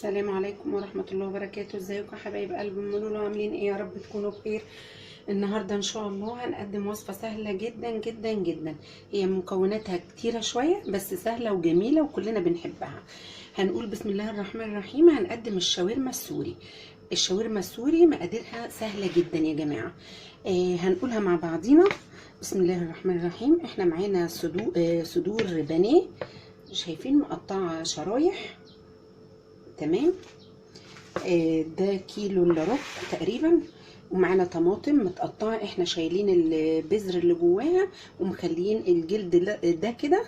السلام عليكم ورحمة الله وبركاته. ازيكم يا حبايب قلب ام لولو؟ عاملين ايه؟ يا رب تكونوا بخير. النهارده ان شاء الله هنقدم وصفة سهلة جدا جدا جدا. هي مكوناتها كتيرة شوية بس سهلة وجميلة وكلنا بنحبها. هنقول بسم الله الرحمن الرحيم. هنقدم الشاورما السوري. الشاورما السوري مقاديرها سهلة جدا يا جماعة. هنقولها مع بعضينا. بسم الله الرحمن الرحيم. احنا معانا صدور بانيه، شايفين مقطعة شرايح. تمام. ده كيلو الا ربع تقريبا. ومعانا طماطم متقطعه، احنا شايلين البذر اللي جواها ومخليين الجلد ده كده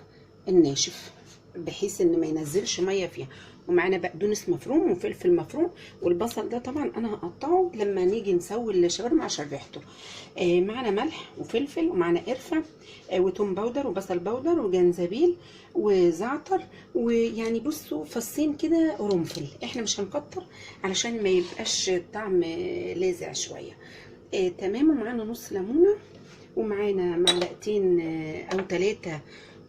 الناشف بحيث ان ما ينزلش ميه فيها. ومعانا بقدونس مفروم وفلفل مفروم، والبصل ده طبعا انا هقطعه لما نيجي نسوي الشاورما عشان ريحته. معانا ملح وفلفل ومعانا قرفه وتوم باودر وبصل باودر وجنزبيل وزعتر، ويعني بصوا فصين كده قرنفل. احنا مش هنكتر علشان ما يبقاش الطعم لاذع شويه. تمام. ومعانا نص ليمونه، ومعانا معلقتين او 3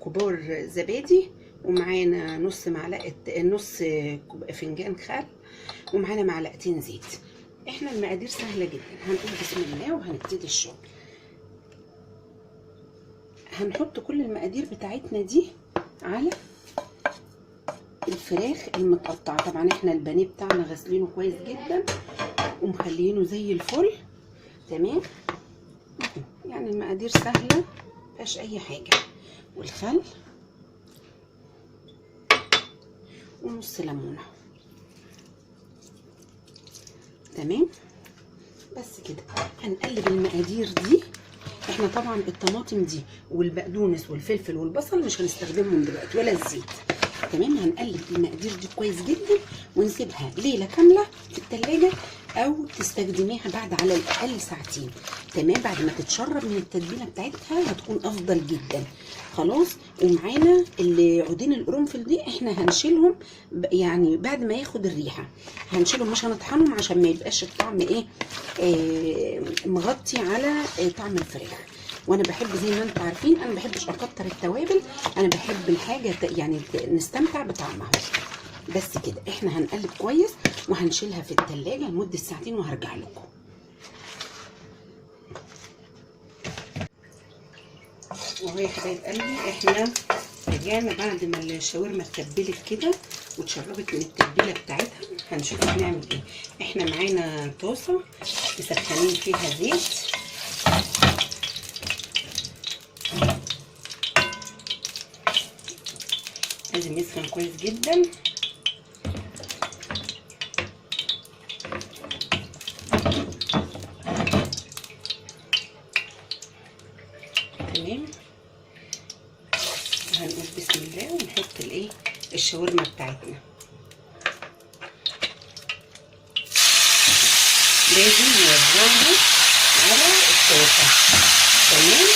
كبار زبادي، ومعانا نص فنجان خل، ومعانا معلقتين زيت. احنا المقادير سهله جدا. هنقول بسم الله وهنبتدي الشغل. هنحط كل المقادير بتاعتنا دي على الفراخ المتقطعه. طبعا احنا البانيه بتاعنا غسلينه كويس جدا ومخلينه زي الفل. تمام. يعني المقادير سهله مفيهاش اي حاجه. والخل ونص ليمونه. تمام. بس كده هنقلب المقادير دي. احنا طبعا الطماطم دي والبقدونس والفلفل والبصل مش هنستخدمهم دلوقتي ولا الزيت. تمام. هنقلب المقادير دي كويس جدا ونسيبها ليله كامله في التلاجة، او تستخدميها بعد على الاقل ساعتين. تمام. بعد ما تتشرب من التتبيله بتاعتها هتكون افضل جدا. خلاص. ومعانا عودين القرنفل دي احنا هنشيلهم يعني بعد ما ياخد الريحه هنشيلهم، مش هنطحنهم عشان ما يبقاش الطعم مغطي على طعم الفراخ. وانا بحب زي ما انتم عارفين انا ما بحبش اكتر التوابل، انا بحب الحاجه يعني نستمتع بطعمها. بس كده احنا هنقلب كويس وهنشيلها في التلاجة لمده ساعتين وهرجع لكم. وهو يا حبايب قلبي احنا رجعنا بعد ما الشاورما اتبلت كده واتشربت من التتبيله بتاعتها. هنشوف هنعمل ايه. احنا معانا طاسه مسخنين فيها زيت. لازم يسخن كويس جدا. تمام. هنقول بسم الله ونحط الشاورما بتاعتنا. لازم نوزعها على الطاسه. تمام.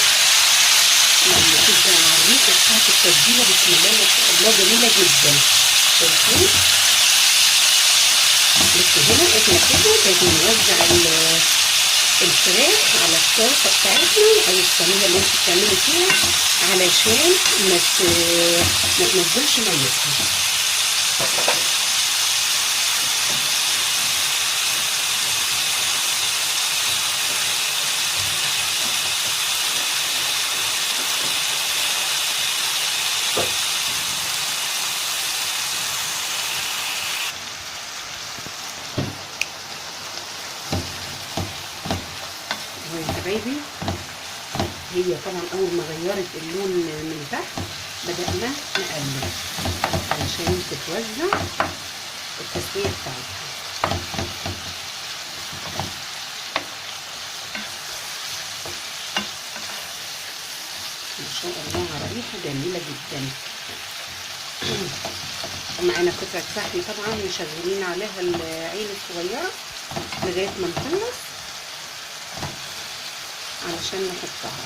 لما تبدا على الريحه بتاعت التتبيله بسم الله ما شاء الله جميله جدا. شايفين؟ بس هنا احنا كده لازم نوزع الفراخ على الطاسه بتاعتنا او الصينيه اللي انتوا بتعملوا فيها علشان ما تنزلش ميتها. يا حبايبي هي طبعا اول ما غيرت اللون من تحت بدأنا نقلب علشان تتوزع التسوية بتاعتها. ما شاء الله على ريحة جميلة جدا. معانا قطعة فحم طبعا مشغلين عليها العين الصغيرة لغاية ما نخلص علشان نحطها.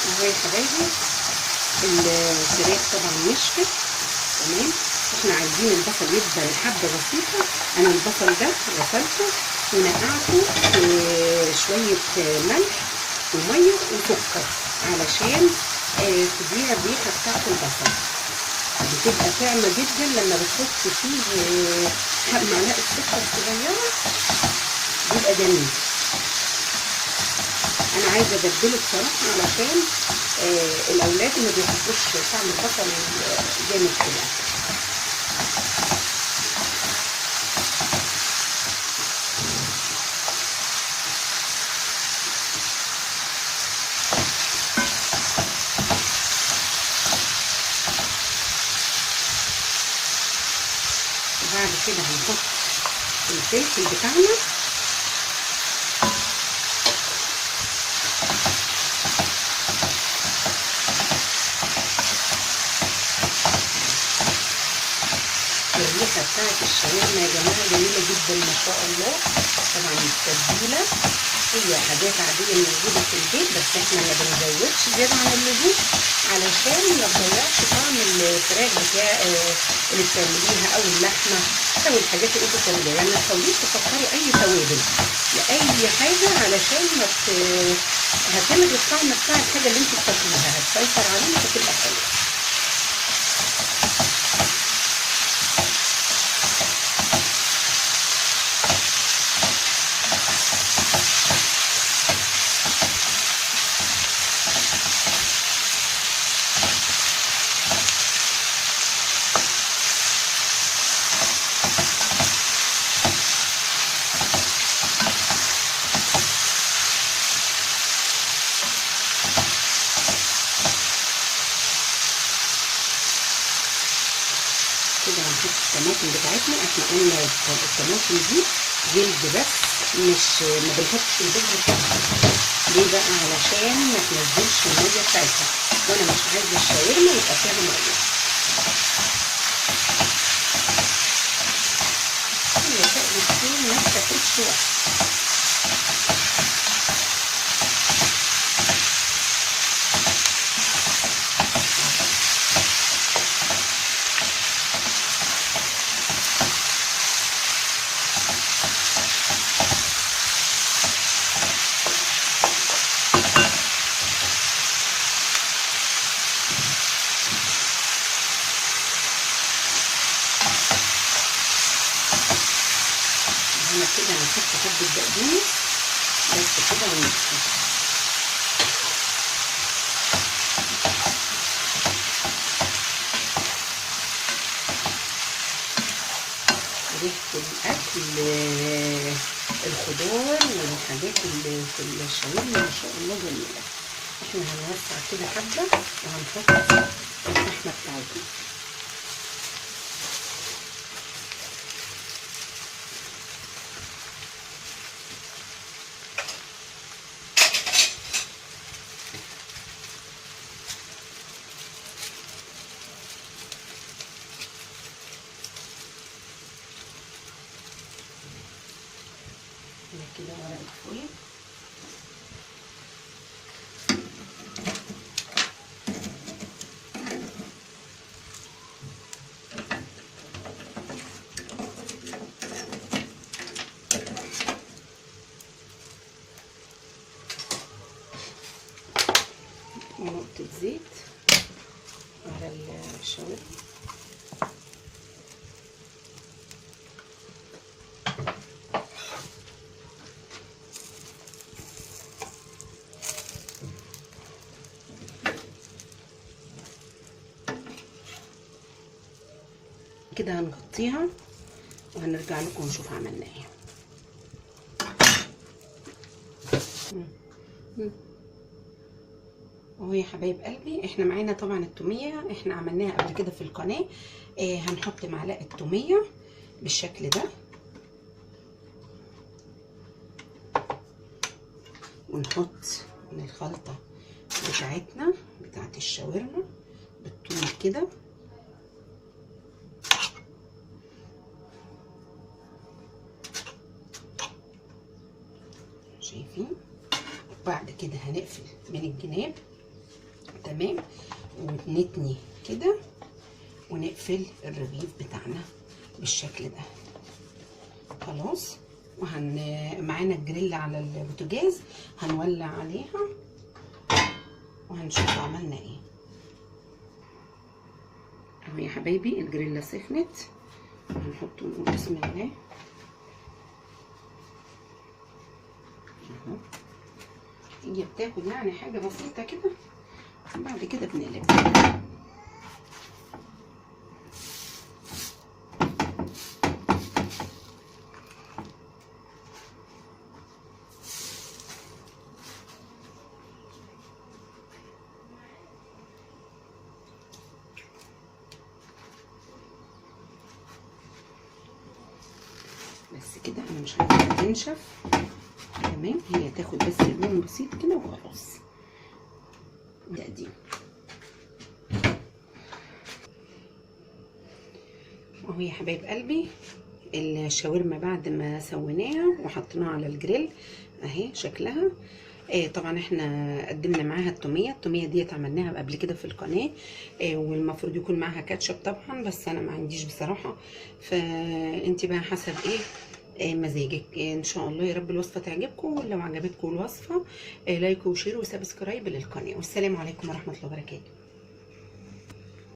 اهو يا حبايبي الفراخ طبعا نشفت. تمام. احنا عايزين البصل يدبل حبه بسيطه. انا البصل ده غسلته ونقعته في شويه ملح وميه وسكر علشان تديها الريحه بتاعت البصل. بتبقى طعمه جدا لما بتحط فيه معلقه سكر صغيره، بيبقى جميل. انا عايزه ابدله بصراحه علشان الاولاد ما بيحبوش طعم البصل جامد في الاكل. وبعد كده هنحط الفلفل بتاعنا، الريحه بتاعت الشاورما يا جماعه جميله جدا ما شاء الله. طبعا التتبيله هي حاجات عاديه موجوده في البيت، بس احنا ما بنزودش زياده عن اللزوم علشان ما تضيعش طعم الفراخ بتاع اللي بتعمليها او اللحمه او الحاجات اللي انتوا بتعمليها. يعني ما تحاوليش تفكري اي توابل لاي حاجه علشان ما هتلغي الطعم بتاع الحاجه اللي انتوا بتاكلوها، هتسيطر عليه مش هتبقى حلوه. كده هنحط الطماطم بتاعتنا. احنا قلنا الطماطم دي جلد بس، مش ما بنحطش البذر بتاعها. ليه بقى؟ علشان ما تنزلش الميه بتاعتها، وانا مش عايزه الشاورما يبقى فيها ميه. هي تقليبتين ما تاخدش وقت. هنا كده هنحط حبه بقدونس بس كده ونقفل. ريحه الاكل الخضار والحاجات اللي في الشاورما ما شاء الله جميله. احنا هنوسع كده حبه وهنحط اللحمه بتاعتنا. كده ورق الفويل. ونقطة زيت على الشاورما. كده هنغطيها وهنرجع لكم ونشوف عملنا ايه. اهو يا حبايب قلبي، احنا معانا طبعا التوميه، احنا عملناها قبل كده في القناه. هنحط معلقه توميه بالشكل ده، ونحط من الخلطه بتاعتنا بتاعت الشاورما بالثوم كده. شايفين؟ وبعد كده هنقفل من الجناب تمام، ونتني كده ونقفل الرغيف بتاعنا بالشكل ده. خلاص. معانا الجريل على البوتاجاز، هنولع عليها وهنشوف عملنا ايه. اهو يا حبايبي الجريلا سخنت، هنحط ونقول بسم الله. اهو هي بتاخد يعني حاجه بسيطه كده، بعد كده بنقلب. بس كده انا مش عايزاها تنشف، تمام، هي تاخد بس لون بسيط كده وخلاص. تقديم. اهو يا حبايب قلبي الشاورما بعد ما سويناها وحطيناها على الجريل اهي شكلها. طبعا احنا قدمنا معاها التوميه ديت عملناها قبل كده في القناه، والمفروض يكون معاها كاتشب طبعا، بس انا ما عنديش بصراحه، فانت بقى حسب ايه مزاجك. ان شاء الله يا رب الوصفه تعجبكم، ولو عجبتكم الوصفه لايك وشير وسبسكرايب للقناه، والسلام عليكم ورحمه الله وبركاته.